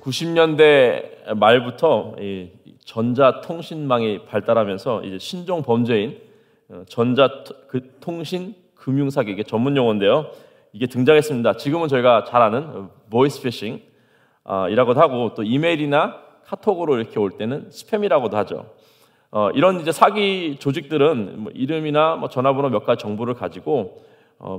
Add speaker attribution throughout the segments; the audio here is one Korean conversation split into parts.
Speaker 1: 90년대 말부터 이 전자통신망이 발달하면서 이제 신종 범죄인 전자통신 금융사기, 이게 전문 용어인데요. 이게 등장했습니다. 지금은 저희가 잘 아는 보이스 피싱 이라고도 하고, 또 이메일이나 카톡으로 이렇게 올 때는 스팸이라고도 하죠. 이런 이제 사기 조직들은 뭐 이름이나 뭐 전화번호 몇 가지 정보를 가지고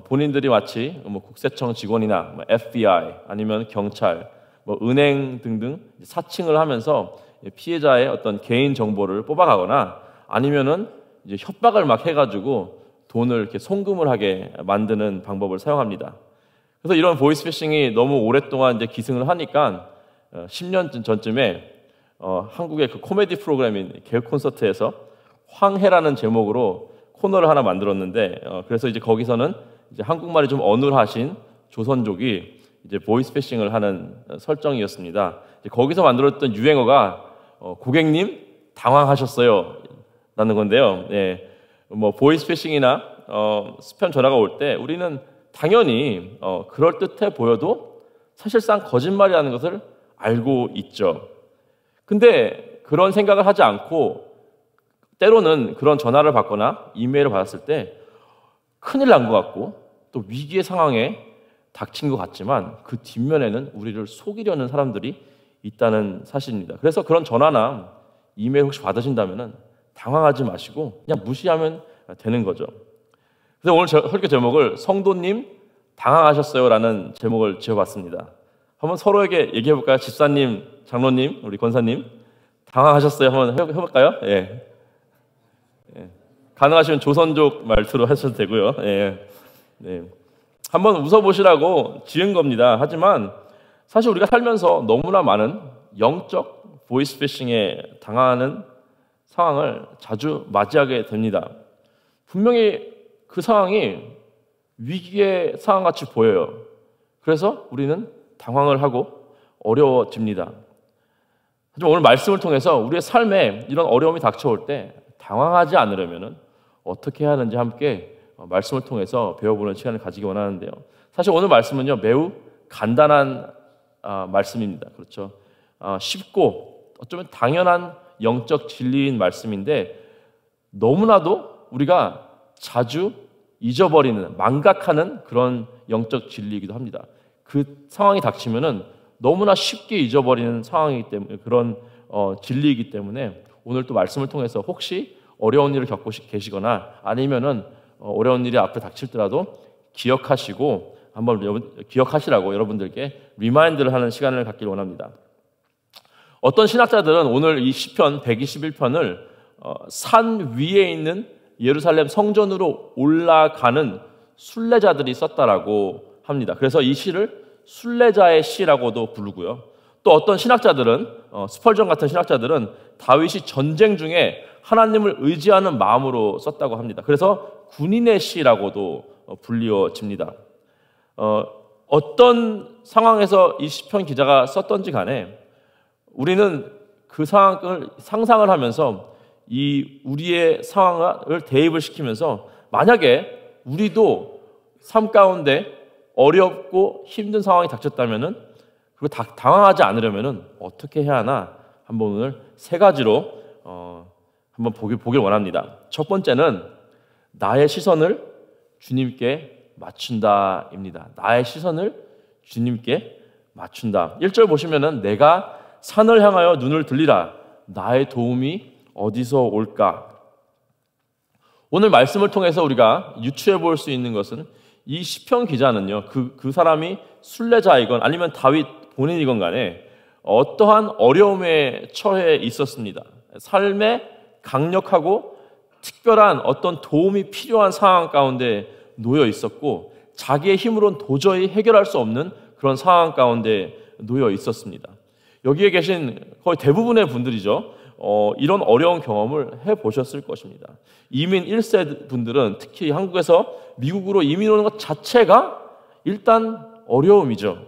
Speaker 1: 본인들이 마치 뭐 국세청 직원이나 뭐 FBI 아니면 경찰, 뭐 은행 등등 사칭을 하면서 피해자의 어떤 개인 정보를 뽑아가거나 아니면은 이제 협박을 막 해가지고 돈을 이렇게 송금을 하게 만드는 방법을 사용합니다. 그래서 이런 보이스피싱이 너무 오랫동안 이제 기승을 하니까 10년 전쯤에 한국의 그 코미디 프로그램인 개그 콘서트에서 황해라는 제목으로 코너를 하나 만들었는데, 그래서 이제 거기서는 이제 한국말이 좀 어눌하신 조선족이 이제 보이스피싱을 하는 설정이었습니다. 이제 거기서 만들었던 유행어가 고객님 당황하셨어요 라는 건데요. 예, 뭐 보이스피싱이나 스팸 전화가 올 때 우리는 당연히 그럴듯해 보여도 사실상 거짓말이라는 것을 알고 있죠. 근데 그런 생각을 하지 않고 때로는 그런 전화를 받거나 이메일을 받았을 때 큰일 난 것 같고 또 위기의 상황에 닥친 것 같지만 그 뒷면에는 우리를 속이려는 사람들이 있다는 사실입니다. 그래서 그런 전화나 이메일 혹시 받으신다면 당황하지 마시고 그냥 무시하면 되는 거죠. 그래서 오늘 설교 제목을 성도님 당황하셨어요 라는 제목을 지어봤습니다. 한번 서로에게 얘기해볼까요? 집사님, 장로님, 우리 권사님 당황하셨어요? 한번 해볼까요? 예. 가능하시면 조선족 말투로 하셔도 되고요. 예. 네. 한번 웃어보시라고 지은 겁니다. 하지만 사실 우리가 살면서 너무나 많은 영적 보이스피싱에 당하는 상황을 자주 맞이하게 됩니다. 분명히 그 상황이 위기의 상황같이 보여요. 그래서 우리는 당황을 하고 어려워집니다. 하지만 오늘 말씀을 통해서 우리의 삶에 이런 어려움이 닥쳐올 때 당황하지 않으려면 어떻게 해야 하는지 함께 말씀을 통해서 배워보는 시간을 가지기 원하는데요. 사실 오늘 말씀은요 매우 간단한 말씀입니다. 그렇죠? 쉽고 어쩌면 당연한 영적 진리인 말씀인데 너무나도 우리가 자주 잊어버리는, 망각하는 그런 영적 진리이기도 합니다. 그 상황이 닥치면은 너무나 쉽게 잊어버리는 상황이기 때문에, 그런 진리이기 때문에 오늘 또 말씀을 통해서 혹시 어려운 일을 겪고 계시거나 아니면은 어려운 일이 앞에 닥칠더라도 기억하시고 한번 기억하시라고 여러분들께 리마인드를 하는 시간을 갖길 원합니다. 어떤 신학자들은 오늘 이 시편 121편을 산 위에 있는 예루살렘 성전으로 올라가는 순례자들이 썼다라고 합니다. 그래서 이 시를 순례자의 시라고도 부르고요. 또 어떤 신학자들은 스펄전 같은 신학자들은 다윗이 전쟁 중에 하나님을 의지하는 마음으로 썼다고 합니다. 그래서 군인의 시라고도 불리워집니다. 어떤 상황에서 이 시편 기자가 썼던지 간에 우리는 그 상황을 상상을 하면서 이 우리의 상황을 대입을 시키면서 만약에 우리도 삶 가운데 어렵고 힘든 상황이 닥쳤다면은 그거 당황하지 않으려면은 어떻게 해야 하나 한번 오늘 세 가지로 한번 보길 원합니다. 첫 번째는 나의 시선을 주님께 맞춘다입니다. 나의 시선을 주님께 맞춘다. 1절 보시면은 내가 산을 향하여 눈을 들리라. 나의 도움이 어디서 올까? 오늘 말씀을 통해서 우리가 유추해 볼 수 있는 것은 이 시편 기자는요, 그 사람이 순례자이건 아니면 다윗 본인이건 간에 어떠한 어려움에 처해 있었습니다. 삶에 강력하고 특별한 어떤 도움이 필요한 상황 가운데 놓여 있었고 자기의 힘으로는 도저히 해결할 수 없는 그런 상황 가운데 놓여 있었습니다. 여기에 계신 거의 대부분의 분들이죠. 이런 어려운 경험을 해보셨을 것입니다. 이민 1세 분들은 특히 한국에서 미국으로 이민 오는 것 자체가 일단 어려움이죠.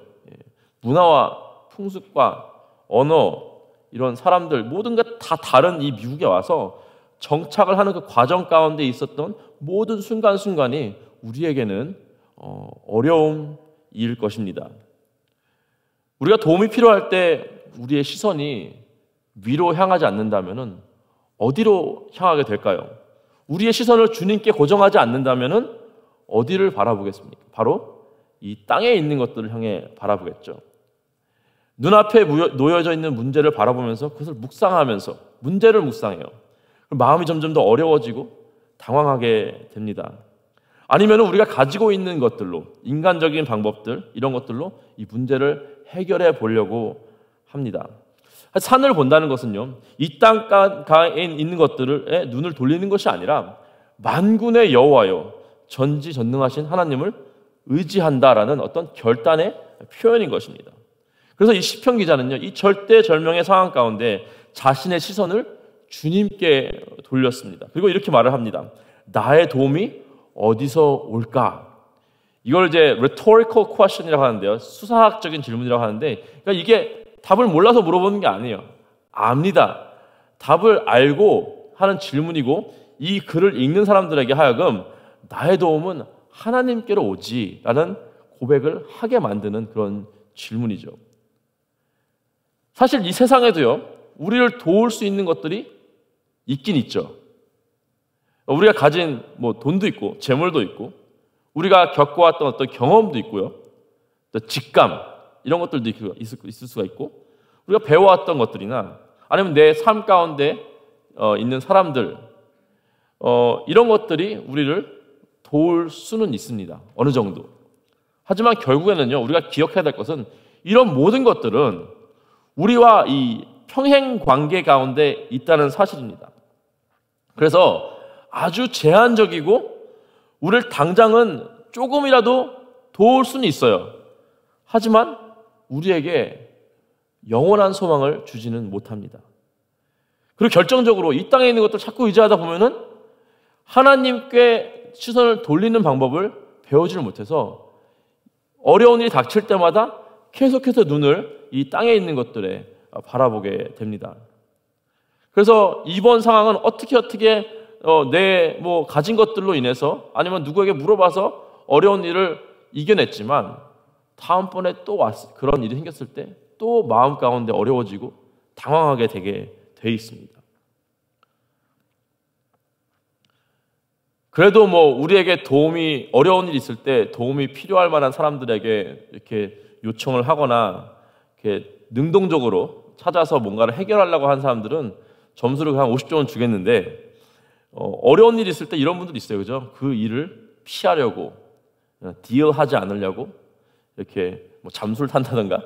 Speaker 1: 문화와 풍습과 언어, 이런 사람들 모든 게 다 다른 이 미국에 와서 정착을 하는 그 과정 가운데 있었던 모든 순간순간이 우리에게는 어려움일 것입니다. 우리가 도움이 필요할 때 우리의 시선이 위로 향하지 않는다면 어디로 향하게 될까요? 우리의 시선을 주님께 고정하지 않는다면 어디를 바라보겠습니까? 바로 이 땅에 있는 것들을 향해 바라보겠죠. 눈앞에 놓여져 있는 문제를 바라보면서 그것을 묵상하면서 문제를 묵상해요. 마음이 점점 더 어려워지고 당황하게 됩니다. 아니면 우리가 가지고 있는 것들로, 인간적인 방법들, 이런 것들로 이 문제를 해결해 보려고 합니다. 산을 본다는 것은요, 이 땅가에 있는 것들에 눈을 돌리는 것이 아니라 만군의 여호와여, 전지전능하신 하나님을 의지한다라는 어떤 결단의 표현인 것입니다. 그래서 이 시편 기자는요, 이 절대절명의 상황 가운데 자신의 시선을 주님께 돌렸습니다. 그리고 이렇게 말을 합니다. 나의 도움이 어디서 올까? 이걸 이제 rhetorical question이라고 하는데요, 수사학적인 질문이라고 하는데, 그러니까 이게 답을 몰라서 물어보는 게 아니에요. 압니다. 답을 알고 하는 질문이고, 이 글을 읽는 사람들에게 하여금 나의 도움은 하나님께로 오지라는 고백을 하게 만드는 그런 질문이죠. 사실 이 세상에도요, 우리를 도울 수 있는 것들이 있긴 있죠. 우리가 가진 돈도 있고 재물도 있고 우리가 겪어왔던 어떤 경험도 있고요, 또 직감 이런 것들도 있을 수가 있고, 우리가 배워왔던 것들이나 아니면 내 삶 가운데 있는 사람들, 이런 것들이 우리를 도울 수는 있습니다. 어느 정도. 하지만 결국에는요, 우리가 기억해야 될 것은 이런 모든 것들은 우리와 이 평행 관계 가운데 있다는 사실입니다. 그래서 아주 제한적이고 우리를 당장은 조금이라도 도울 수는 있어요. 하지만 우리에게 영원한 소망을 주지는 못합니다. 그리고 결정적으로 이 땅에 있는 것들 자꾸 의지하다 보면은 하나님께 시선을 돌리는 방법을 배우지를 못해서 어려운 일이 닥칠 때마다 계속해서 눈을 이 땅에 있는 것들에 바라보게 됩니다. 그래서 이번 상황은 어떻게 내 가진 것들로 인해서 아니면 누구에게 물어봐서 어려운 일을 이겨냈지만 다음번에 또 그런 일이 생겼을 때 또 마음 가운데 어려워지고 당황하게 되게 돼 있습니다. 그래도 우리에게 도움이, 어려운 일이 있을 때 도움이 필요할 만한 사람들에게 이렇게 요청을 하거나 이렇게 능동적으로 찾아서 뭔가를 해결하려고 한 사람들은 점수를 한 50점은 주겠는데, 어려운 일이 있을 때 이런 분들이 있어요. 그죠? 그 일을 피하려고, 딜하지 않으려고 이렇게 잠수를 탄다든가,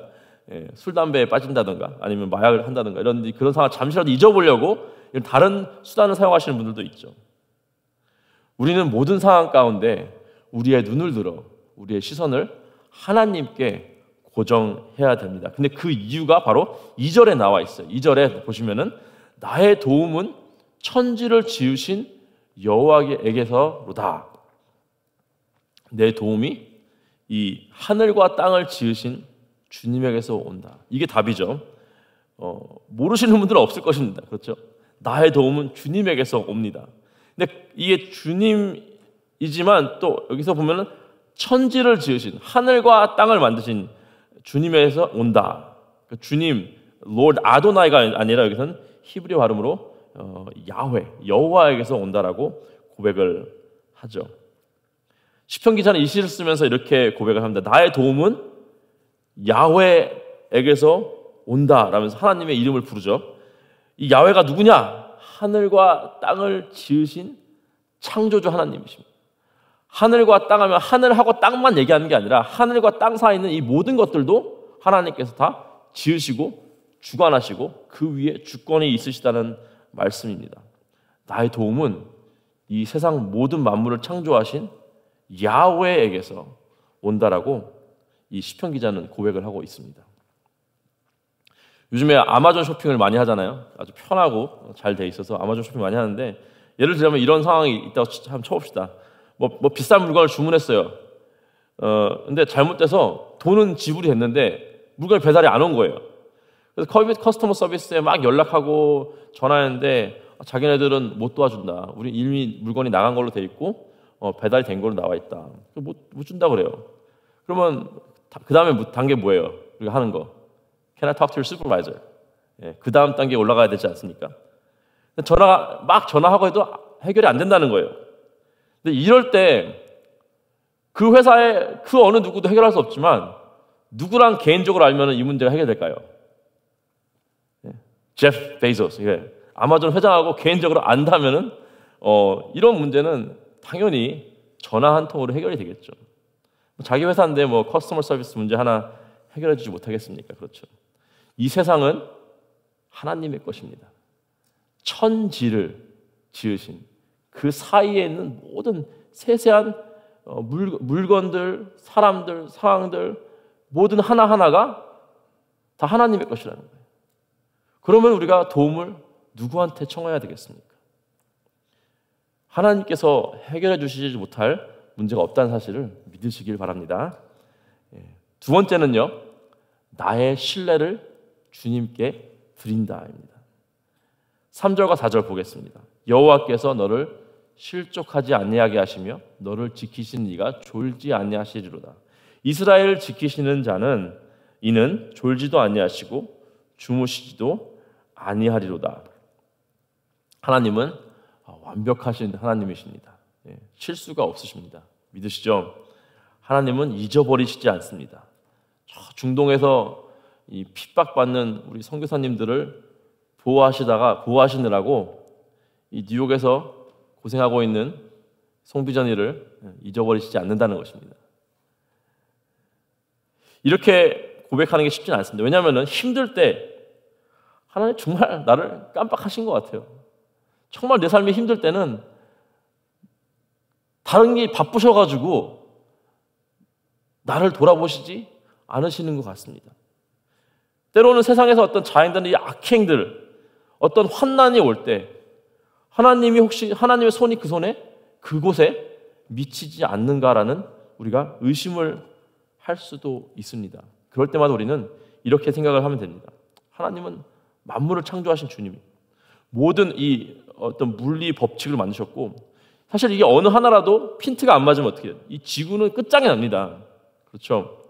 Speaker 1: 술, 담배에 빠진다든가, 아니면 마약을 한다든가, 그런 상황을 잠시라도 잊어보려고 다른 수단을 사용하시는 분들도 있죠. 우리는 모든 상황 가운데 우리의 눈을 들어 우리의 시선을 하나님께 고정해야 됩니다. 근데 그 이유가 바로 2절에 나와 있어요. 2절에 보시면은 나의 도움은 천지를 지으신 여호와에게서로다. 내 도움이 이 하늘과 땅을 지으신 주님에게서 온다. 이게 답이죠. 모르시는 분들은 없을 것입니다. 그렇죠? 나의 도움은 주님에게서 옵니다. 근데 이게 주님이지만 또 여기서 보면은 천지를 지으신, 하늘과 땅을 만드신 주님에게서 온다. 그러니까 주님, Lord 아도나이가 아니라 여기서는 히브리 발음으로 야훼, 여호와에게서 온다라고 고백을 하죠. 시편 기자는 이 시를 쓰면서 이렇게 고백을 합니다. 나의 도움은 야훼에게서 온다라면서 하나님의 이름을 부르죠. 이 야훼가 누구냐? 하늘과 땅을 지으신 창조주 하나님이십니다. 하늘과 땅 하면 하늘하고 땅만 얘기하는 게 아니라 하늘과 땅 사이에 있는 이 모든 것들도 하나님께서 다 지으시고 주관하시고 그 위에 주권이 있으시다는 말씀입니다. 나의 도움은 이 세상 모든 만물을 창조하신 야훼에게서 온다라고 이 시편 기자는 고백을 하고 있습니다. 요즘에 아마존 쇼핑을 많이 하잖아요. 아주 편하고 잘 돼 있어서 아마존 쇼핑 많이 하는데, 예를 들자면 이런 상황이 있다고 한번 쳐봅시다. 비싼 물건을 주문했어요. 근데 잘못돼서 돈은 지불이 됐는데 물건이 배달이 안 온 거예요. 그래서 커스터머 서비스에 막 연락하고 전화했는데 자기네들은 못 도와준다. 우리 이미 물건이 나간 걸로 돼 있고 배달이 된 걸로 나와 있다. 못 준다 그래요. 그러면 그 다음에 단계 뭐예요? 우리가 하는 거. Can I talk to your supervisor? 예, 그 다음 단계에 올라가야 되지 않습니까? 전화하고 해도 해결이 안 된다는 거예요. 근데 이럴 때 그 회사의 그 어느 누구도 해결할 수 없지만 누구랑 개인적으로 알면 이 문제가 해결될까요? 예, 제프 베이조스, 예, 아마존 회장하고 개인적으로 안다면은 이런 문제는 당연히 전화 한 통으로 해결이 되겠죠. 자기 회사인데 뭐 커스터머 서비스 문제 하나 해결해 주지 못하겠습니까? 그렇죠. 이 세상은 하나님의 것입니다. 천지를 지으신 그 사이에 있는 모든 세세한 물건들, 사람들, 상황들 모든 하나하나가 다 하나님의 것이라는 거예요. 그러면 우리가 도움을 누구한테 청해야 되겠습니까? 하나님께서 해결해 주시지 못할 문제가 없다는 사실을 믿으시길 바랍니다. 두 번째는요, 나의 신뢰를 주님께 드린다입니다. 3절과 4절 보겠습니다. 여호와께서 너를 실족하지 아니하게 하시며 너를 지키시는 이가 졸지 아니하시리로다. 이스라엘을 지키시는 자는 이는 졸지도 아니하시고 주무시지도 아니하리로다. 하나님은 완벽하신 하나님이십니다. 실수가 없으십니다. 믿으시죠? 하나님은 잊어버리시지 않습니다. 중동에서 이 핍박받는 우리 선교사님들을 보호하시느라고 이 뉴욕에서 고생하고 있는 송비전이를 잊어버리시지 않는다는 것입니다. 이렇게 고백하는 게 쉽지는 않습니다. 왜냐하면 힘들 때 하나님 정말 나를 깜빡하신 것 같아요. 정말 내 삶이 힘들 때는 다른 게 바쁘셔가지고 나를 돌아보시지 않으시는 것 같습니다. 때로는 세상에서 어떤 자행되는 이 악행들, 어떤 환난이 올 때 하나님이 혹시 하나님의 손이 그곳에 미치지 않는가라는 우리가 의심을 할 수도 있습니다. 그럴 때마다 우리는 이렇게 생각을 하면 됩니다. 하나님은 만물을 창조하신 주님이 모든 이 어떤 물리 법칙을 만드셨고 사실 이게 어느 하나라도 핀트가 안 맞으면 어떻게 해요? 이 지구는 끝장이 납니다. 그렇죠?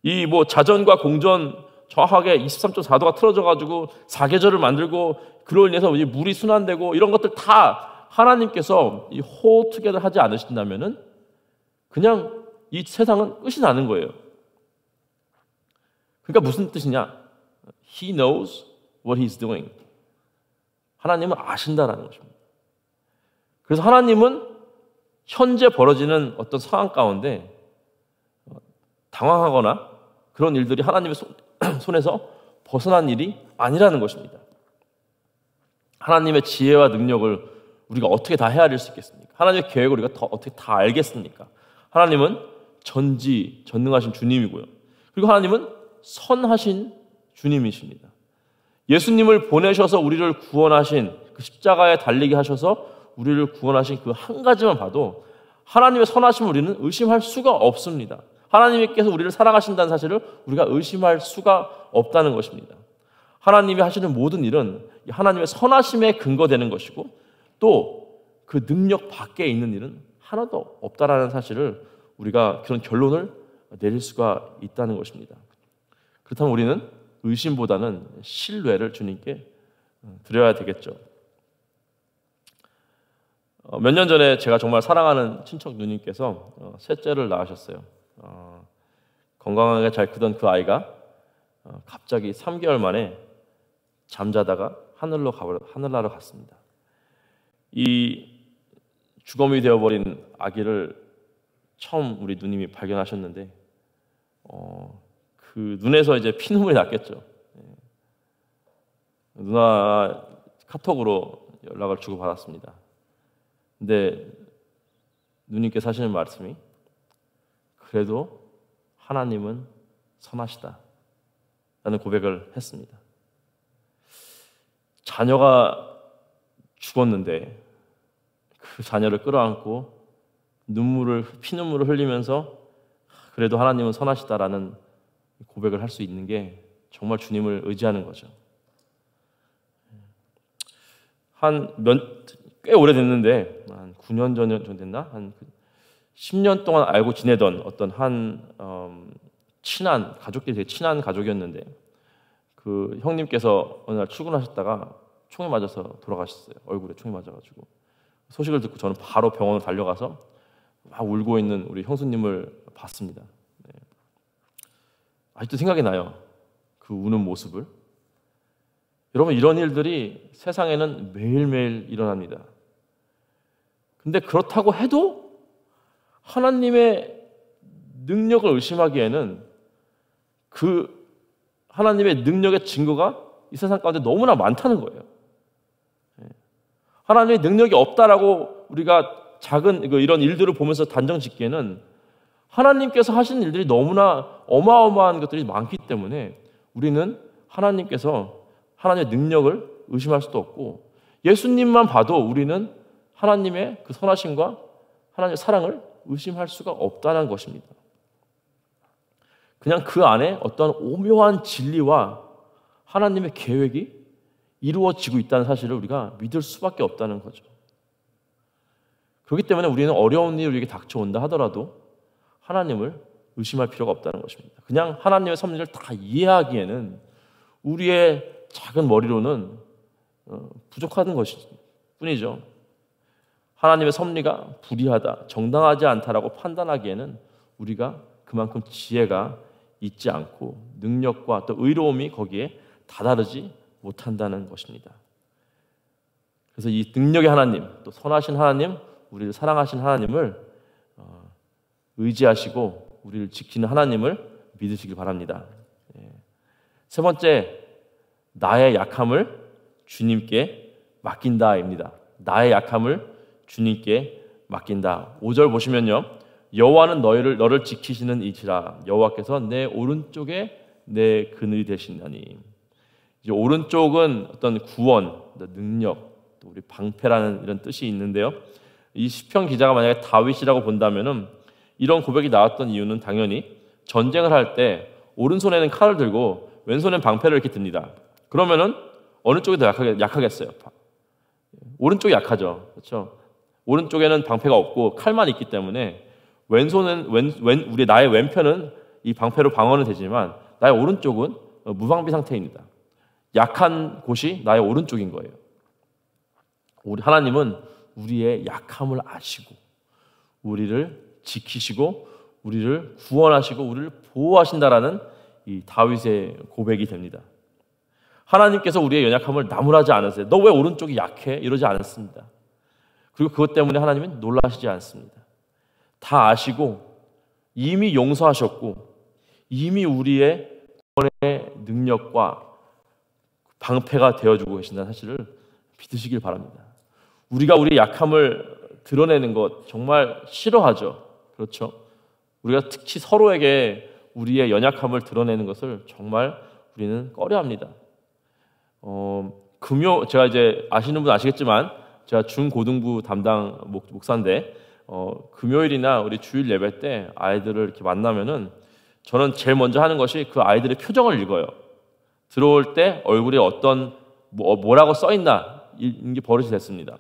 Speaker 1: 이 뭐 자전과 공전 정확하게 23.4도가 틀어져가지고 사계절을 만들고 그로 인해서 물이 순환되고 이런 것들 다 하나님께서 이 hold together 하지 않으신다면은 그냥 이 세상은 끝이 나는 거예요. 그러니까 무슨 뜻이냐? He knows what he's doing. 하나님은 아신다라는 것입니다. 그래서 하나님은 현재 벌어지는 어떤 상황 가운데 당황하거나 그런 일들이 하나님의 손에서 벗어난 일이 아니라는 것입니다. 하나님의 지혜와 능력을 우리가 어떻게 다 헤아릴 수 있겠습니까? 하나님의 계획을 우리가 어떻게 다 알겠습니까? 하나님은 전능하신 주님이고요. 그리고 하나님은 선하신 주님이십니다. 예수님을 보내셔서 우리를 구원하신 그 십자가에 달리게 하셔서 우리를 구원하신 그 한 가지만 봐도 하나님의 선하심을 우리는 의심할 수가 없습니다. 하나님께서 우리를 사랑하신다는 사실을 우리가 의심할 수가 없다는 것입니다. 하나님이 하시는 모든 일은 하나님의 선하심에 근거되는 것이고 또 그 능력 밖에 있는 일은 하나도 없다라는 사실을 우리가 그런 결론을 내릴 수가 있다는 것입니다. 그렇다면 우리는 의심보다는 신뢰를 주님께 드려야 되겠죠. 몇 년 전에 제가 정말 사랑하는 친척 누님께서 셋째를 낳으셨어요. 건강하게 잘 크던 그 아이가 갑자기 3개월 만에 잠자다가 하늘나라 갔습니다. 이 주검이 되어버린 아기를 처음 우리 누님이 발견하셨는데 그 눈에서 이제 피눈물이 났겠죠. 누나 카톡으로 연락을 주고받았습니다. 근데 누님께서 하시는 말씀이 그래도 하나님은 선하시다 라는 고백을 했습니다. 자녀가 죽었는데 그 자녀를 끌어안고 피눈물을 흘리면서 그래도 하나님은 선하시다라는 고백을 할 수 있는 게 정말 주님을 의지하는 거죠. 꽤 오래됐는데 한 9년 전 됐나? 한 10년 동안 알고 지내던 어떤 친한 가족들이 되게 친한 가족이었는데 그 형님께서 어느 날 출근하셨다가 총에 맞아서 돌아가셨어요. 얼굴에 총이 맞아가지고. 소식을 듣고 저는 바로 병원을 달려가서 막 울고 있는 우리 형수님을 봤습니다. 네. 아직도 생각이 나요. 그 우는 모습을. 여러분, 이런 일들이 세상에는 매일매일 일어납니다. 근데 그렇다고 해도 하나님의 능력을 의심하기에는 그 하나님의 능력의 증거가 이 세상 가운데 너무나 많다는 거예요. 하나님의 능력이 없다라고 우리가 작은 이런 일들을 보면서 단정 짓기에는 하나님께서 하시는 일들이 너무나 어마어마한 것들이 많기 때문에 우리는 하나님의 능력을 의심할 수도 없고, 예수님만 봐도 우리는 하나님의 그 선하심과 하나님의 사랑을 의심할 수가 없다는 것입니다. 그냥 그 안에 어떤 오묘한 진리와 하나님의 계획이 이루어지고 있다는 사실을 우리가 믿을 수밖에 없다는 거죠. 그렇기 때문에 우리는 어려운 일이 우리에게 닥쳐온다 하더라도 하나님을 의심할 필요가 없다는 것입니다. 그냥 하나님의 섭리를 다 이해하기에는 우리의 작은 머리로는 부족한 것일 뿐이죠. 하나님의 섭리가 불의하다, 정당하지 않다라고 판단하기에는 우리가 그만큼 지혜가 있지 않고 능력과 또 의로움이 거기에 다다르지 못한다는 것입니다. 그래서 이 능력의 하나님, 또 선하신 하나님, 우리를 사랑하신 하나님을 의지하시고 우리를 지키는 하나님을 믿으시길 바랍니다. 세 번째, 나의 약함을 주님께 맡긴다입니다. 나의 약함을 주님께 맡긴다. 5절 보시면요, 여호와는 너를 지키시는 이시라. 여호와께서 내 오른쪽에 내 그늘이 되시나니. 이제 오른쪽은 어떤 구원, 능력, 또 우리 방패라는 이런 뜻이 있는데요. 이 시편 기자가 만약에 다윗이라고 본다면은 이런 고백이 나왔던 이유는 당연히 전쟁을 할 때 오른손에는 칼을 들고 왼손엔 방패를 이렇게 듭니다. 그러면은 어느 쪽이 더 약하겠어요? 오른쪽이 약하죠. 그렇죠? 오른쪽에는 방패가 없고 칼만 있기 때문에 왼손은 나의 왼편은 이 방패로 방어는 되지만 나의 오른쪽은 무방비 상태입니다. 약한 곳이 나의 오른쪽인 거예요. 우리 하나님은 우리의 약함을 아시고 우리를 지키시고 우리를 구원하시고 우리를 보호하신다라는 이 다윗의 고백이 됩니다. 하나님께서 우리의 연약함을 나무라지 않으세요. 너 왜 오른쪽이 약해? 이러지 않습니다. 그리고 그것 때문에 하나님은 놀라시지 않습니다. 다 아시고 이미 용서하셨고 이미 우리의 구원의 능력과 방패가 되어주고 계신다는 사실을 믿으시길 바랍니다. 우리가 우리의 약함을 드러내는 것 정말 싫어하죠. 그렇죠? 우리가 특히 서로에게 우리의 연약함을 드러내는 것을 정말 우리는 꺼려합니다. 제가 이제 아시는 분 아시겠지만 제가 중고등부 담당 목사인데 금요일이나 우리 주일 예배 때 아이들을 이렇게 만나면은 저는 제일 먼저 하는 것이 그 아이들의 표정을 읽어요. 들어올 때 얼굴에 어떤 뭐라고 써 있나 이게 버릇이 됐습니다.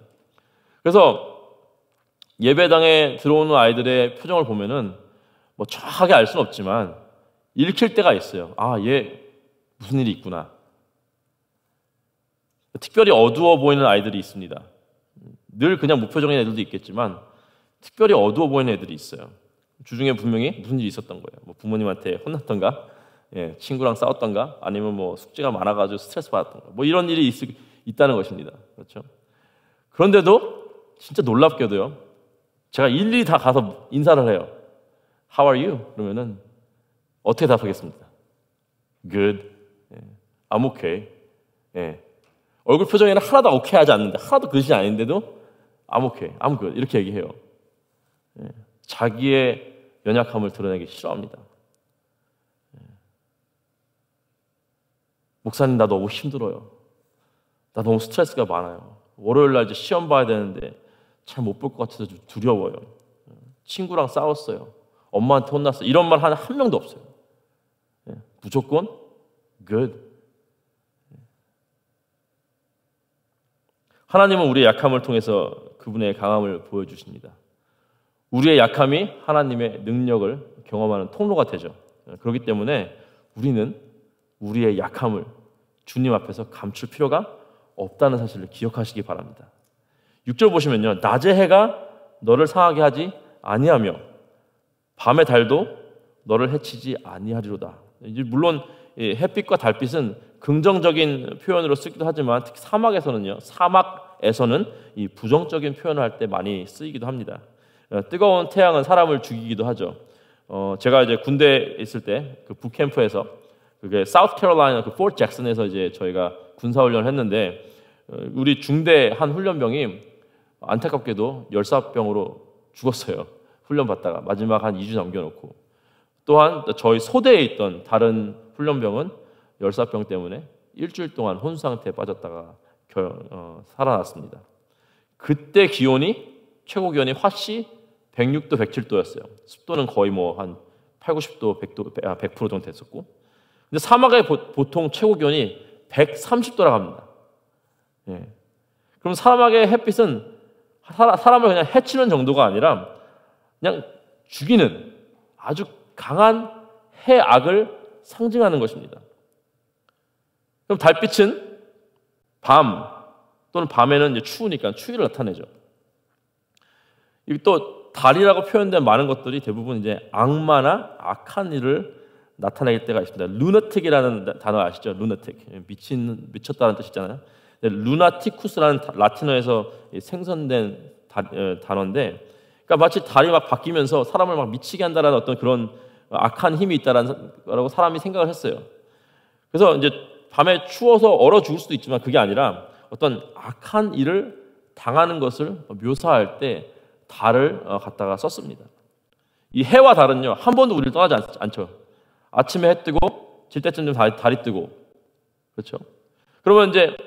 Speaker 1: 그래서 예배당에 들어오는 아이들의 표정을 보면은 뭐 정확하게 알 수는 없지만 읽힐 때가 있어요. 아, 얘 무슨 일이 있구나. 특별히 어두워 보이는 아이들이 있습니다. 늘 그냥 무표정인 애들도 있겠지만 특별히 어두워 보이는 애들이 있어요. 주중에 분명히 무슨 일이 있었던 거예요. 뭐 부모님한테 혼났던가, 친구랑 싸웠던가, 아니면 뭐 숙제가 많아가지고 스트레스 받았던가, 뭐 이런 일이 있다는 것입니다. 그렇죠? 그런데도 진짜 놀랍게도요, 제가 일일이 다 가서 인사를 해요. How are you? 그러면은 어떻게 답하겠습니까? Good. I'm okay. 얼굴 표정에는 하나도 오케이 하지 않는데, 하나도 그것이 아닌데도 I'm okay, I'm good 이렇게 얘기해요. 자기의 연약함을 드러내기 싫어합니다. 목사님, 나 너무 힘들어요. 나 너무 스트레스가 많아요. 월요일 날 이제 시험 봐야 되는데 잘 못 볼 것 같아서 좀 두려워요. 친구랑 싸웠어요. 엄마한테 혼났어요. 이런 말 한 명도 없어요. 무조건 good. 하나님은 우리의 약함을 통해서 그분의 강함을 보여주십니다. 우리의 약함이 하나님의 능력을 경험하는 통로가 되죠. 그렇기 때문에 우리는 우리의 약함을 주님 앞에서 감출 필요가 없다는 사실을 기억하시기 바랍니다. 6절 보시면요. 낮의 해가 너를 상하게 하지 아니하며 밤의 달도 너를 해치지 아니하리로다. 물론 햇빛과 달빛은 긍정적인 표현으로 쓰기도 하지만 특히 사막에서는 이 부정적인 표현을 할 때 많이 쓰이기도 합니다. 뜨거운 태양은 사람을 죽이기도 하죠. 제가 이제 군대에 있을 때 그 북캠프에서 그게 사우스캐롤라이나 그 포트 잭슨에서 이제 저희가 군사훈련을 했는데 우리 중대 한 훈련병이 안타깝게도 열사병으로 죽었어요. 훈련 받다가 마지막 한 2주 남겨놓고 또한 저희 소대에 있던 다른 훈련병은 열사병 때문에 일주일 동안 혼수 상태에 빠졌다가 살아났습니다. 그때 최고 기온이 화씨 106도, 107도였어요. 습도는 거의 뭐 한 8, 90도, 100% 정도 됐었고 근데 사막의 보통 최고 기온이 130도라고 합니다. 예. 그럼 사막의 햇빛은 사람을 그냥 해치는 정도가 아니라 그냥 죽이는 아주 강한 해악을 상징하는 것입니다. 그럼 달빛은 밤 또는 밤에는 이제 추우니까 추위를 나타내죠. 또 달이라고 표현된 많은 것들이 대부분 이제 악마나 악한 일을 나타낼 때가 있습니다. 루나틱이라는 단어 아시죠? 루나틱 미쳤다는 뜻이잖아요. 루나티쿠스라는 라틴어에서 생성된 단어인데, 그러니까 마치 달이 막 바뀌면서 사람을 막 미치게 한다라는 어떤 그런 악한 힘이 있다라고 사람이 생각을 했어요. 그래서 이제 밤에 추워서 얼어 죽을 수도 있지만 그게 아니라 어떤 악한 일을 당하는 것을 묘사할 때 달을 갖다가 썼습니다. 이 해와 달은요 한 번도 우리를 떠나지 않죠. 아침에 해 뜨고 질 때쯤 좀 달이 뜨고 그렇죠. 그러면 이제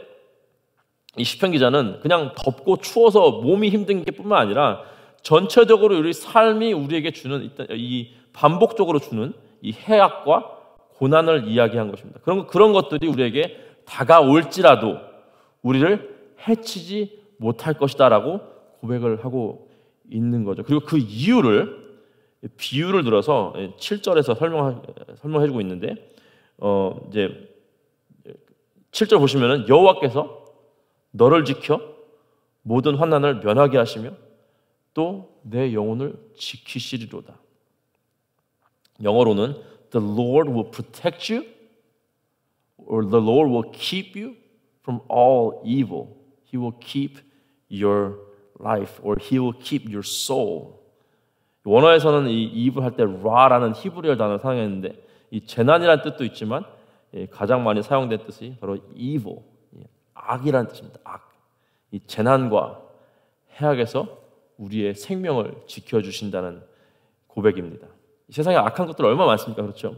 Speaker 1: 이 시편 기자는 그냥 덥고 추워서 몸이 힘든 게 뿐만 아니라 전체적으로 우리 삶이 우리에게 주는 이 반복적으로 주는 이 해악과 고난을 이야기한 것입니다. 그런 것들이 우리에게 다가올지라도 우리를 해치지 못할 것이다라고 고백을 하고 있는 거죠. 그리고 그 이유를 비유를 들어서 7절에서 설명해주고 있는데 이제 7절 보시면은 여호와께서 너를 지켜 모든 환난을 면하게 하시며 또 내 영혼을 지키시리로다. 영어로는 The Lord will protect you or the Lord will keep you from all evil. He will keep your life or He will keep your soul. 원어에서는 이 evil 할 때 ra라는 히브리어 단어를 사용했는데 이 재난이라는 뜻도 있지만 가장 많이 사용된 뜻이 바로 evil, 악이라는 뜻입니다. 악. 이 재난과 해악에서 우리의 생명을 지켜주신다는 고백입니다. 이 세상에 악한 것들 얼마나 많습니까? 그렇죠?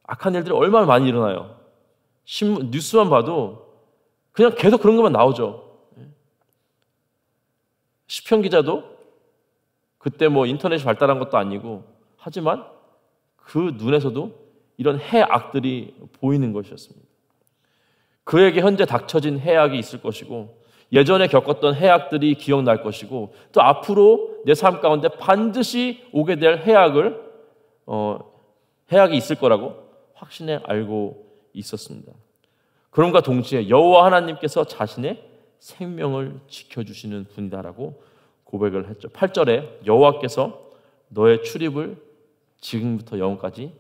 Speaker 1: 악한 일들이 얼마나 많이 일어나요. 뉴스만 봐도 그냥 계속 그런 것만 나오죠. 시편 기자도 그때 뭐 인터넷이 발달한 것도 아니고 하지만 그 눈에서도 이런 해악들이 보이는 것이었습니다. 그에게 현재 닥쳐진 해악이 있을 것이고 예전에 겪었던 해악들이 기억날 것이고 또 앞으로 내 삶 가운데 반드시 오게 될 해악이 있을 거라고 확신에 알고 있었습니다. 그럼과 동시에 여호와 하나님께서 자신의 생명을 지켜주시는 분이다라고 고백을 했죠. 8절에 여호와께서 너의 출입을 지금부터 영원까지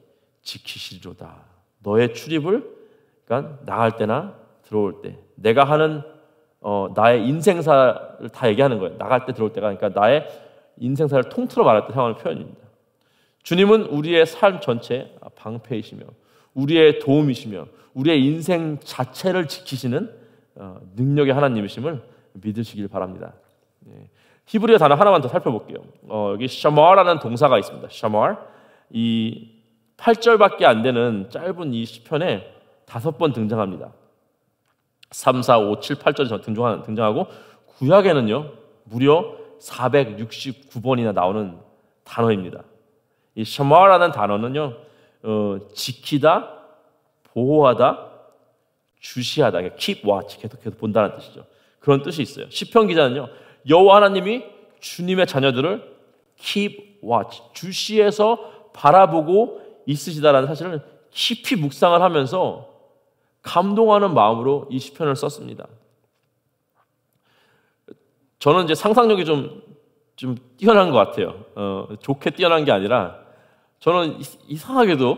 Speaker 1: 지키시리로다. 너의 출입을 그러니까 나갈 때나 들어올 때 내가 하는 나의 인생사를 다 얘기하는 거예요. 나갈 때 들어올 때가 그러니까 나의 인생사를 통틀어 말할 때 사용하는 표현입니다. 주님은 우리의 삶 전체 방패이시며 우리의 도움이시며 우리의 인생 자체를 지키시는 능력의 하나님이심을 믿으시길 바랍니다. 히브리어 단어 하나만 더 살펴볼게요. 여기 샤마라는 동사가 있습니다. 샤마. 이 8절밖에 안 되는 짧은 이 시편에 5번 등장합니다. 3, 4, 5, 7, 8절에 등장하고 구약에는요 무려 469번이나 나오는 단어입니다. 이 샤마라는 단어는요 지키다, 보호하다, 주시하다, keep watch, 계속해서 본다는 뜻이죠. 그런 뜻이 있어요. 시편 기자는요 여호와 하나님이 주님의 자녀들을 keep watch, 주시해서 바라보고 있으시다라는 사실을 깊이 묵상을 하면서 감동하는 마음으로 이 시편을 썼습니다. 저는 이제 상상력이 좀 뛰어난 것 같아요. 좋게 뛰어난 게 아니라 저는 이상하게도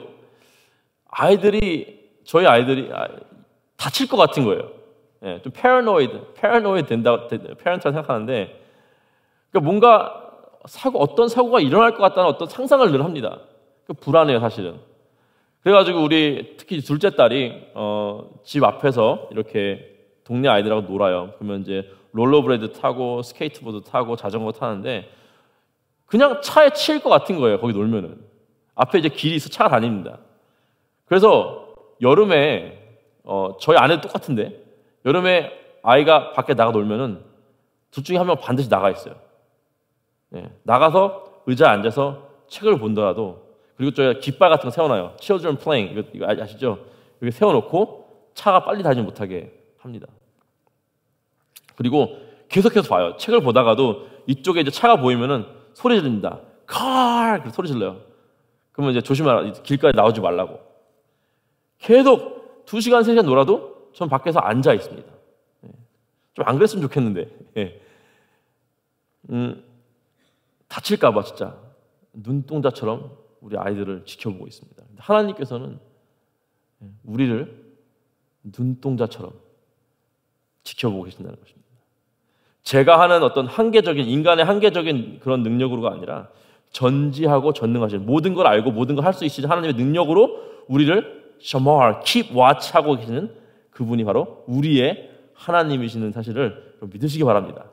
Speaker 1: 저희 아이들이 다칠 것 같은 거예요. 예, 좀 패러노이드 된다, 패런트라 생각하는데, 그러니까 뭔가 어떤 사고가 일어날 것 같다는 어떤 상상을 늘 합니다. 불안해요, 사실은. 그래가지고 우리 특히 둘째 딸이 집 앞에서 이렇게 동네 아이들하고 놀아요. 그러면 이제 롤러브레이드 타고 스케이트보드 타고 자전거 타는데 그냥 차에 치일 것 같은 거예요. 거기 놀면은 앞에 이제 길이 있어 차가 다닙니다. 그래서 여름에 저희 아내도 똑같은데 여름에 아이가 밖에 나가 놀면은 둘 중에 한 명 반드시 나가 있어요. 네, 나가서 의자에 앉아서 책을 본더라도 그리고 저 깃발 같은 거 세워놔요. Children playing 이거 아시죠? 이렇게 세워놓고 차가 빨리 다니지 못하게 합니다. 그리고 계속해서 봐요. 책을 보다가도 이쪽에 이제 차가 보이면은 소리 지릅니다. car 소리 질러요. 그러면 이제 조심하라. 길가에 나오지 말라고. 계속 2시간, 3시간 놀아도 전 밖에서 앉아 있습니다. 좀 안 그랬으면 좋겠는데. 다칠까봐 진짜 눈동자처럼 우리 아이들을 지켜보고 있습니다. 하나님께서는 우리를 눈동자처럼 지켜보고 계신다는 것입니다. 제가 하는 어떤 인간의 한계적인 그런 능력으로가 아니라 전지하고 전능하신 모든 걸 알고 모든 걸 할 수 있으신 하나님의 능력으로 우리를 샤마르, keep watch 하고 계시는 그분이 바로 우리의 하나님이시는 사실을 믿으시기 바랍니다.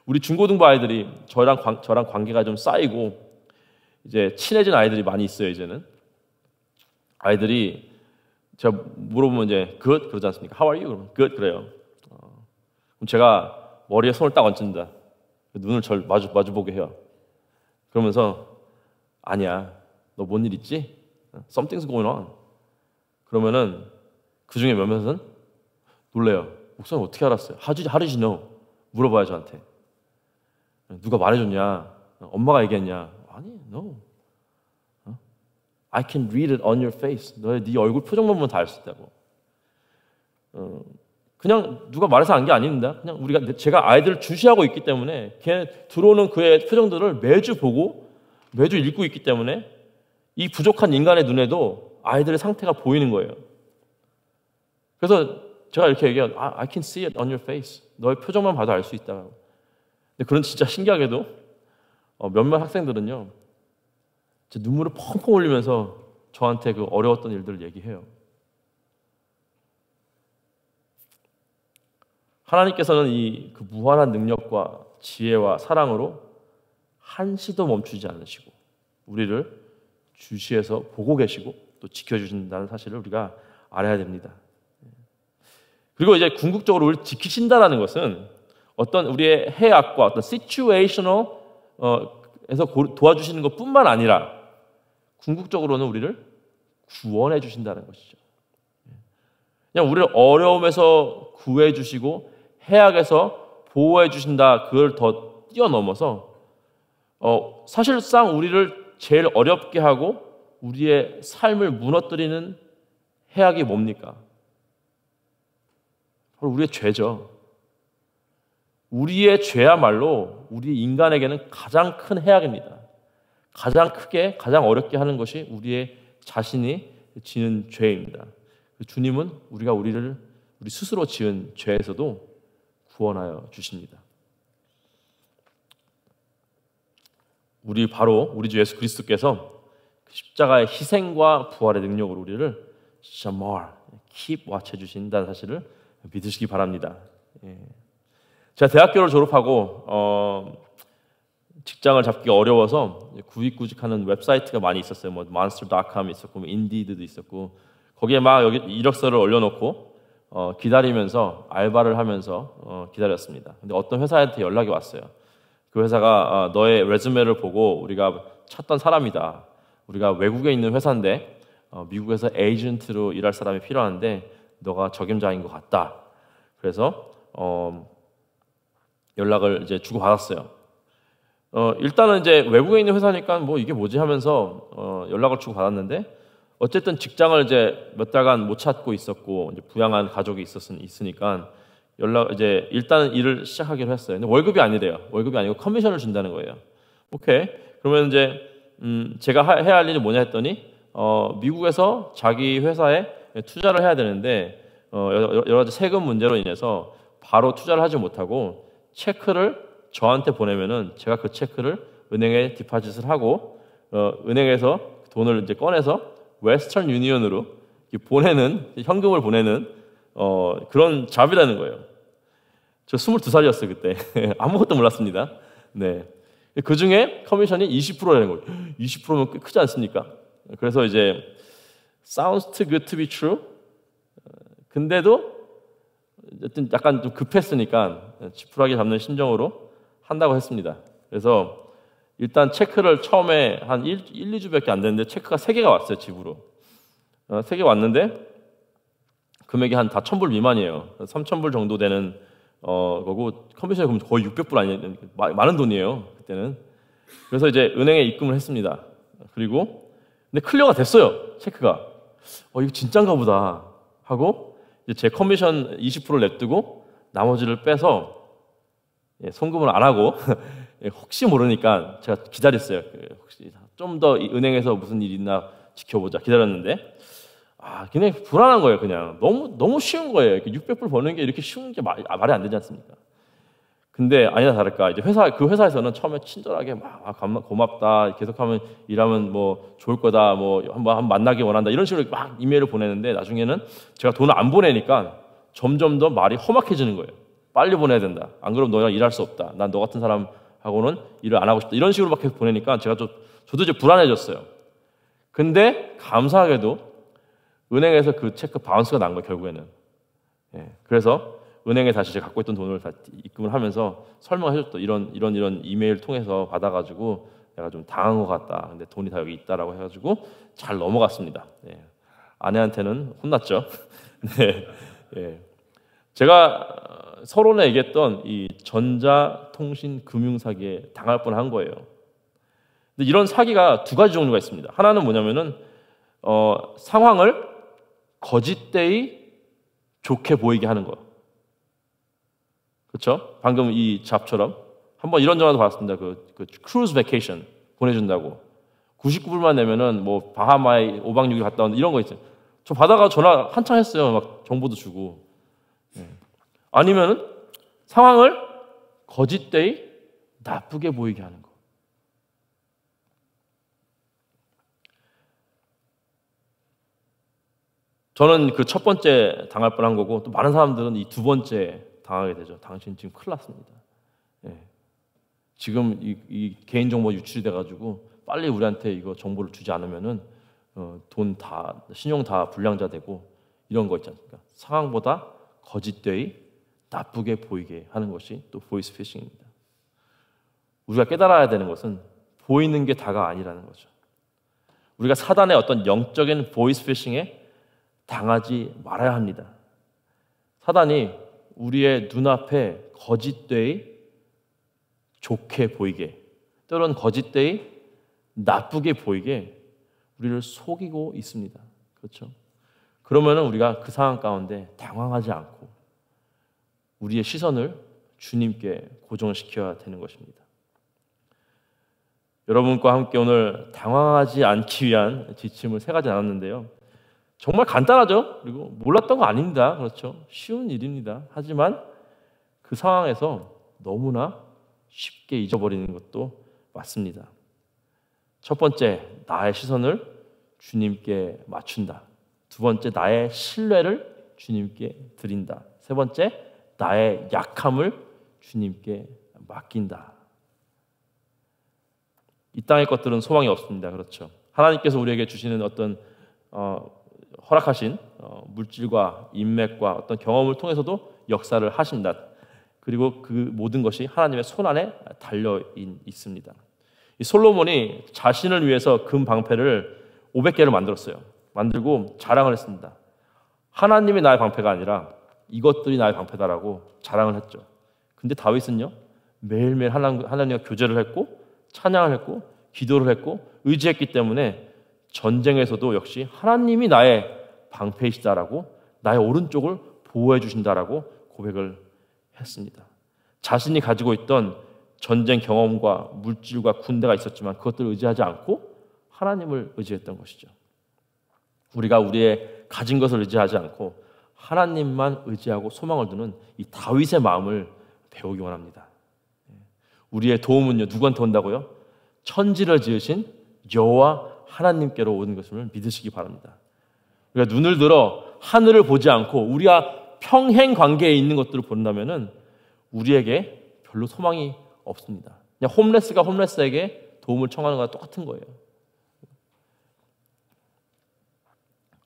Speaker 1: 우리 중고등부 아이들이 저랑 관계가 좀 쌓이고 이제 친해진 아이들이 많이 있어요. 이제는 아이들이 제가 물어보면 이제 good 그러지 않습니까? How are you? 그러면 good 그래요. 그럼 제가 머리에 손을 딱 얹습니다. 눈을 마주보게 해요. 그러면서 아니야, 너 뭔 일 있지? Something's going on. 그러면은 그 중에 몇몇은 놀래요. 목사님 어떻게 알았어요? How did you know? 물어봐요 저한테. 누가 말해줬냐? 엄마가 얘기했냐? 아니, no. I can read it on your face. 네 얼굴 표정만 보면 다 알 수 있다고. 그냥 누가 말해서 안 게 아닙니다. 그냥 제가 아이들을 주시하고 있기 때문에 걔 들어오는 그의 표정들을 매주 보고 매주 읽고 있기 때문에 이 부족한 인간의 눈에도 아이들의 상태가 보이는 거예요. 그래서 제가 이렇게 얘기해요. I can see it on your face. 너의 표정만 봐도 알 수 있다. 근데 그런 진짜 신기하게도 몇몇 학생들은요, 눈물을 펑펑 흘리면서 저한테 그 어려웠던 일들을 얘기해요. 하나님께서는 그 무한한 능력과 지혜와 사랑으로 한시도 멈추지 않으시고 우리를 주시해서 보고 계시고 또 지켜주신다는 사실을 우리가 알아야 됩니다. 그리고 이제 궁극적으로 우리를 지키신다는 것은 어떤 우리의 해악과 어떤 situational 에서 도와주시는 것뿐만 아니라 궁극적으로는 우리를 구원해 주신다는 것이죠. 그냥 우리를 어려움에서 구해 주시고 해악에서 보호해 주신다, 그걸 더 뛰어넘어서 사실상 우리를 제일 어렵게 하고 우리의 삶을 무너뜨리는 해악이 뭡니까? 바로 우리의 죄죠. 우리의 죄야말로 우리 인간에게는 가장 큰 해악입니다. 가장 크게, 가장 어렵게 하는 것이 우리의 자신이 지은 죄입니다. 주님은 우리 스스로 지은 죄에서도 구원하여 주십니다. 우리 주 예수 그리스도께서 십자가의 희생과 부활의 능력으로 우리를 샤마르, keep watch 해주신다는 사실을 믿으시기 바랍니다. 제가 대학교를 졸업하고 직장을 잡기가 어려워서 구직구직하는 웹사이트가 많이 있었어요. 뭐 monster.com 있었고, 인디드도 있었고, 거기에 막 여기 이력서를 올려놓고 기다리면서 알바를 하면서 기다렸습니다. 근데 어떤 회사한테 연락이 왔어요. 그 회사가 너의 레주메를 보고 우리가 찾던 사람이다. 우리가 외국에 있는 회사인데 미국에서 에이전트로 일할 사람이 필요한데 너가 적임자인 것 같다. 그래서 연락을 이제 주고 받았어요. 일단은 이제 외국에 있는 회사니까 뭐 이게 뭐지 하면서 연락을 주고 받았는데 어쨌든 직장을 이제 몇 달간 못 찾고 있었고 이제 부양한 가족이 있으니까 이제 일단은 일을 시작하기로 했어요. 근데 월급이 아니래요. 월급이 아니고 커미션을 준다는 거예요. 오케이. 그러면 이제 제가 해야 할 일이 뭐냐 했더니 미국에서 자기 회사에 투자를 해야 되는데 여러 가지 세금 문제로 인해서 바로 투자를 하지 못하고 체크를 저한테 보내면은 제가 그 체크를 은행에 디파짓을 하고 은행에서 돈을 이제 꺼내서 웨스턴 유니언으로 보내는 현금을 보내는 그런 잡이라는 거예요. 저 22살이었어요 그때. 아무것도 몰랐습니다. 네. 그 중에 커미션이 20%라는 거예요. 20%면 꽤 크지 않습니까? 그래서 이제 sounds too good to be true. 근데도 어쨌든 약간 좀 급했으니까 지푸라기 잡는 심정으로 한다고 했습니다. 그래서 일단 체크를 처음에 한 2주밖에 안 됐는데 체크가 3개가 왔어요, 집으로. 3개 왔는데 금액이 한 다 1,000불 미만이에요. 3,000불 정도 되는 거고 커미션이 그럼 거의 600불 아니에요. 많은 돈이에요, 그때는. 그래서 이제 은행에 입금을 했습니다. 그리고 근데 클리어가 됐어요, 체크가. 이거 진짠가 보다 하고 이제 제 커미션 20%를 냅두고 나머지를 빼서 송금을 안 하고 혹시 모르니까 제가 기다렸어요. 혹시 좀 더 은행에서 무슨 일이 있나 지켜보자 기다렸는데 그냥 불안한 거예요. 그냥 너무 쉬운 거예요. 600불 버는 게 이렇게 쉬운 게 말이 안 되지 않습니까? 근데 아니나 다를까 이제 그 회사에서는 처음에 친절하게 막 고맙다, 계속하면 일하면 뭐 좋을 거다, 뭐 한번 만나기 원한다 이런 식으로 막 이메일을 보내는데 나중에는 제가 돈을 안 보내니까 점점 더 말이 험악해지는 거예요. 빨리 보내야 된다. 안 그러면 너랑 일할 수 없다. 난 너 같은 사람하고는 일을 안 하고 싶다. 이런 식으로 막 계속 보내니까 저도 이제 불안해졌어요. 근데 감사하게도 은행에서 그 체크 바운스가 난 거예요, 결국에는. 그래서 은행에 다시 제가 갖고 있던 돈을 다 입금을 하면서 설명해줬죠. 이런 이메일 통해서 받아가지고 내가 좀 당한 것 같다. 근데 돈이 다 여기 있다라고 해가지고 잘 넘어갔습니다. 아내한테는 혼났죠. 네. 제가 서론에 얘기했던 이 전자통신 금융사기에 당할 뻔한 거예요. 근데 이런 사기가 2가지 종류가 있습니다. 하나는 뭐냐면은 상황을 거짓되이 좋게 보이게 하는 거. 그렇죠? 방금 이 잡처럼 한번 이런 전화도 받았습니다. 그 크루즈 베케이션 보내준다고 99불만 내면은 뭐 바하마에 5박 6일 갔다 온다 이런 거 있어요. 저 받아가 전화 한창 했어요. 막 정보도 주고. 아니면은 상황을 거짓되이 나쁘게 보이게 하는 거. 저는 그 첫 번째 당할 뻔한 거고 또 많은 사람들은 이 2번째 당하게 되죠. 당신 지금 큰일 났습니다. 지금 이 개인정보 유출이 돼가지고 빨리 우리한테 이거 정보를 주지 않으면은 돈 다 신용 다 불량자 되고 이런 거 있지 않습니까? 상황보다 거짓되이 나쁘게 보이게 하는 것이 또 보이스피싱입니다. 우리가 깨달아야 되는 것은 보이는 게 다가 아니라는 거죠. 우리가 사단의 어떤 영적인 보이스피싱에 당하지 말아야 합니다. 사단이 우리의 눈앞에 거짓되이 좋게 보이게 때로는 거짓되이 나쁘게 보이게 우리를 속이고 있습니다. 그렇죠? 그러면은 우리가 그 상황 가운데 당황하지 않고 우리의 시선을 주님께 고정시켜야 되는 것입니다. 여러분과 함께 오늘 당황하지 않기 위한 지침을 3가지 나눴는데요. 정말 간단하죠? 그리고 몰랐던 거 아닙니다. 그렇죠? 쉬운 일입니다. 하지만 그 상황에서 너무나 쉽게 잊어버리는 것도 맞습니다. 첫 번째, 나의 시선을 주님께 맞춘다. 2번째, 나의 신뢰를 주님께 드린다. 3번째, 나의 약함을 주님께 맡긴다. 이 땅의 것들은 소망이 없습니다. 그렇죠? 하나님께서 우리에게 주시는 어떤 허락하신 물질과 인맥과 어떤 경험을 통해서도 역사를 하신다. 그리고 그 모든 것이 하나님의 손 안에 달려 있습니다. 이 솔로몬이 자신을 위해서 금 방패를 500개를 만들었어요. 만들고 자랑을 했습니다. 하나님이 나의 방패가 아니라 이것들이 나의 방패다라고 자랑을 했죠. 근데 다윗은요, 매일매일 하나님과 교제를 했고 찬양을 했고 기도를 했고 의지했기 때문에 전쟁에서도 역시 하나님이 나의 방패이시다라고, 나의 오른쪽을 보호해 주신다라고 고백을 했습니다. 자신이 가지고 있던 전쟁 경험과 물질과 군대가 있었지만 그것들을 의지하지 않고 하나님을 의지했던 것이죠. 우리가 우리의 가진 것을 의지하지 않고 하나님만 의지하고 소망을 두는 이 다윗의 마음을 배우기 원합니다. 우리의 도움은요, 누구한테 온다고요? 천지를 지으신 여호와 하나님께로 오는 것을 믿으시기 바랍니다. 우리가 눈을 들어 하늘을 보지 않고 우리가 평행 관계에 있는 것들을 본다면은 우리에게 별로 소망이 없습니다. 그냥 홈레스가 홈레스에게 도움을 청하는 것과 똑같은 거예요.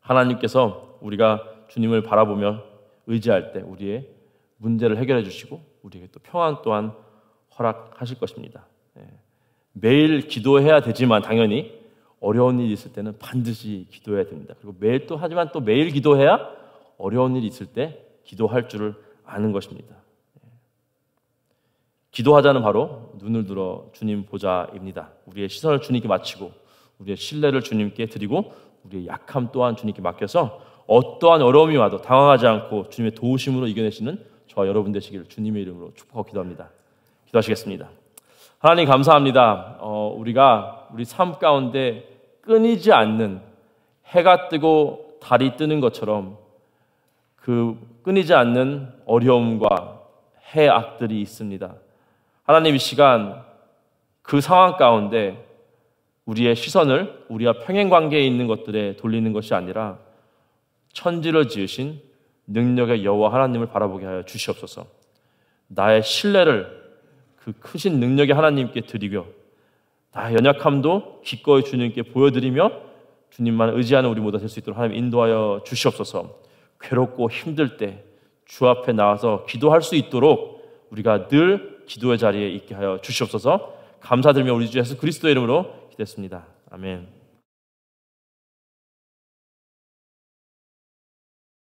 Speaker 1: 하나님께서 우리가 주님을 바라보며 의지할 때 우리의 문제를 해결해 주시고 우리에게 또 평안 또한 허락하실 것입니다. 매일 기도해야 되지만 당연히 어려운 일이 있을 때는 반드시 기도해야 됩니다. 그리고 매일 또 하지만 또 매일 기도해야 어려운 일이 있을 때 기도할 줄을 아는 것입니다. 기도하자는 바로 눈을 들어 주님 보자입니다. 우리의 시선을 주님께 맞추고 우리의 신뢰를 주님께 드리고 우리의 약함 또한 주님께 맡겨서 어떠한 어려움이 와도 당황하지 않고 주님의 도우심으로 이겨내시는 저와 여러분 되시기를 주님의 이름으로 축복하고 기도합니다. 기도하시겠습니다. 하나님 감사합니다. 우리가 우리 삶 가운데 끊이지 않는 해가 뜨고 달이 뜨는 것처럼 그 끊이지 않는 어려움과 해악들이 있습니다. 하나님 이 시간 그 상황 가운데 우리의 시선을 우리와 평행관계에 있는 것들에 돌리는 것이 아니라 천지를 지으신 능력의 여호와 하나님을 바라보게 하여 주시옵소서. 나의 신뢰를 그 크신 능력의 하나님께 드리고 나의 연약함도 기꺼이 주님께 보여드리며 주님만 의지하는 우리 모두 될 수 있도록 하나님 인도하여 주시옵소서. 괴롭고 힘들 때 주 앞에 나와서 기도할 수 있도록 우리가 늘 기도의 자리에 있게 하여 주시옵소서. 감사드리며 우리 주 예수 그리스도의 이름으로 기도했습니다. 아멘.